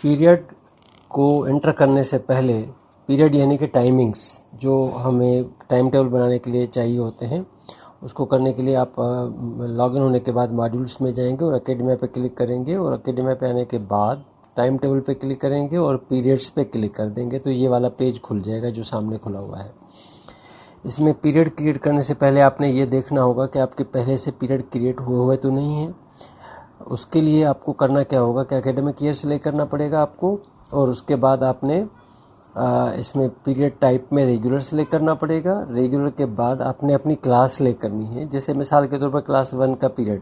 Period को enter करने से पहले पीरियड यानी कि टाइमिंग्स जो हमें टाइम टेबल बनाने के लिए चाहिए होते हैं, उसको करने के लिए आप लॉगिन होने के बाद मॉड्यूल्स में जाएंगे और एकेडमिया पे क्लिक करेंगे और एकेडमिया पे आने के बाद टाइम टेबल पे क्लिक करेंगे और पीरियड्स पे क्लिक कर देंगे तो ये वाला पेज खुल जाएगा जो सामने खुला हुआ है। इसमें पीरियड क्रिएट करने से पहले आपने ये देखना होगा कि आपके पहले से पीरियड क्रिएट हुए तो नहीं है। उसके लिए आपको करना क्या होगा कि एकेडमिक ईयर सेलेक्ट करना पड़ेगा आपको, और उसके बाद आपने इसमें पीरियड टाइप में रेगुलर सेलेक्ट करना पड़ेगा। रेगुलर के बाद आपने अपनी क्लास सेलेक्ट करनी है। जैसे मिसाल के तौर पर क्लास 1 का पीरियड,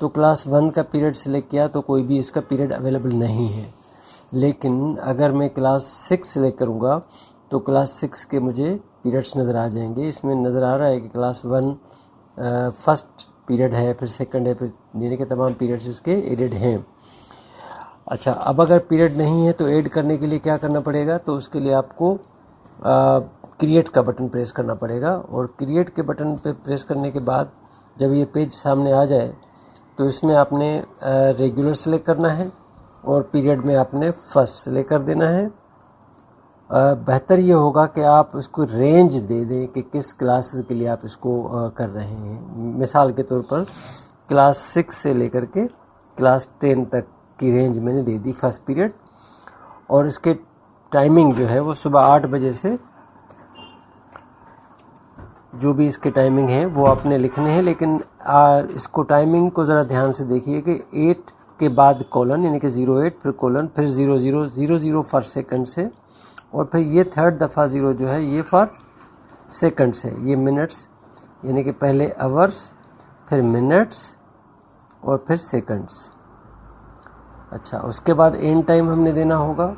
तो क्लास 1 का पीरियड सेलेक्ट किया तो कोई भी इसका पीरियड अवेलेबल नहीं है। लेकिन अगर मैं क्लास 6 सेलेक्ट करूँगा तो क्लास 6 के मुझे पीरियड्स नज़र आ जाएंगे। इसमें नज़र आ रहा है कि क्लास 1 फर्स्ट पीरियड है, फिर सेकंड है, फिर यानी कि तमाम पीरियड्स इसके एडेड हैं। अच्छा, अब अगर पीरियड नहीं है तो ऐड करने के लिए क्या करना पड़ेगा, तो उसके लिए आपको क्रिएट का बटन प्रेस करना पड़ेगा। और क्रिएट के बटन पे प्रेस करने के बाद जब ये पेज सामने आ जाए तो इसमें आपने रेगुलर सेलेक्ट करना है और पीरियड में आपने फर्स्ट सेलेक्ट कर देना है। बेहतर ये होगा कि आप उसको रेंज दे दें कि किस क्लासेस के लिए आप इसको कर रहे हैं। मिसाल के तौर पर क्लास 6 से लेकर के क्लास 10 तक की रेंज मैंने दे दी फर्स्ट पीरियड, और इसके टाइमिंग जो है वो सुबह 8 बजे से जो भी इसके टाइमिंग है वो आपने लिखने हैं। लेकिन इसको टाइमिंग को ज़रा ध्यान से देखिए कि 8 के बाद कॉलन यानी कि 08 फिर कॉलन फिर 0000 फॉर सेकंड से, और फिर ये थर्ड दफ़ा 0 जो है ये फॉर सेकंड्स है। ये मिनट्स यानी कि पहले आवर्स फिर मिनट्स और फिर सेकंड्स। अच्छा, उसके बाद एंड टाइम हमने देना होगा।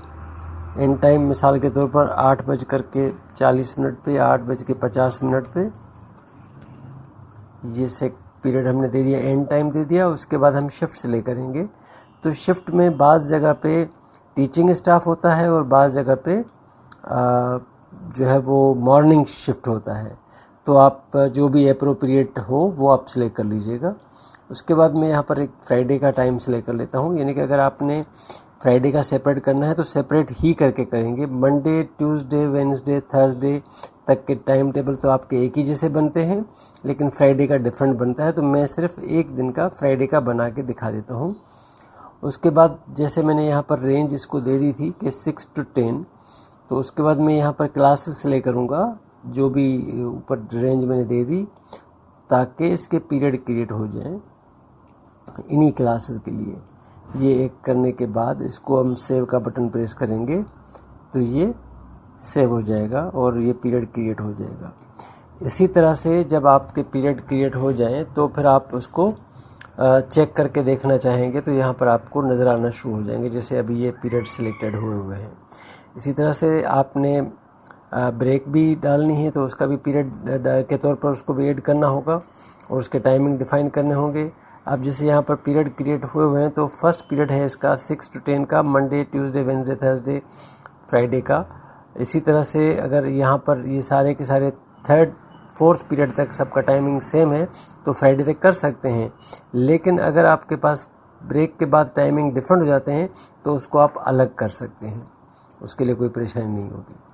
एंड टाइम मिसाल के तौर पर 8:40 पे या 8:50 पे ये पीरियड हमने दे दिया, एंड टाइम दे दिया। उसके बाद हम शिफ्ट सेलेक्ट करेंगे। तो शिफ्ट में बाज़ जगह पे टीचिंग स्टाफ होता है और बाज़ जगह पे जो है वो मॉर्निंग शिफ्ट होता है। तो आप जो भी एप्रोप्रिएट हो वो आप सेलेक्ट कर लीजिएगा। उसके बाद मैं यहाँ पर एक फ्राइडे का टाइम सेलेक्ट कर लेता हूँ, यानी कि अगर आपने फ्राइडे का सेपरेट करना है तो सेपरेट ही करके करेंगे। मंडे, ट्यूसडे, वेडनेसडे, थर्सडे तक के टाइम टेबल तो आपके एक ही जैसे बनते हैं, लेकिन फ्राइडे का डिफरेंट बनता है। तो मैं सिर्फ एक दिन का फ्राइडे का बना के दिखा देता हूँ। उसके बाद जैसे मैंने यहाँ पर रेंज इसको दे दी थी कि 6 to 10, तो उसके बाद मैं यहाँ पर क्लासेस सेलेक्ट करूँगा जो भी ऊपर रेंज मैंने दे दी, ताकि इसके पीरियड क्रिएट हो जाएं इन्हीं क्लासेस के लिए। ये एक करने के बाद इसको हम सेव का बटन प्रेस करेंगे तो ये सेव हो जाएगा और ये पीरियड क्रिएट हो जाएगा। इसी तरह से जब आपके पीरियड क्रिएट हो जाएं तो फिर आप उसको चेक करके देखना चाहेंगे तो यहाँ पर आपको नज़र आना शुरू हो जाएंगे, जैसे अभी ये पीरियड सिलेक्टेड हुए हैं। इसी तरह से आपने ब्रेक भी डालनी है तो उसका भी पीरियड के तौर पर उसको भी ऐड करना होगा और उसके टाइमिंग डिफ़ाइन करने होंगे। अब जैसे यहाँ पर पीरियड क्रिएट हुए हैं तो फर्स्ट पीरियड है इसका 6 to 10 का, Monday, Tuesday, Wednesday, Thursday, Friday का। इसी तरह से अगर यहाँ पर ये सारे के सारे थर्ड फोर्थ पीरियड तक सबका टाइमिंग सेम है तो फ्राइडे तक कर सकते हैं। लेकिन अगर आपके पास ब्रेक के बाद टाइमिंग डिफरेंट हो जाते हैं तो उसको आप अलग कर सकते हैं, उसके लिए कोई परेशानी नहीं होगी।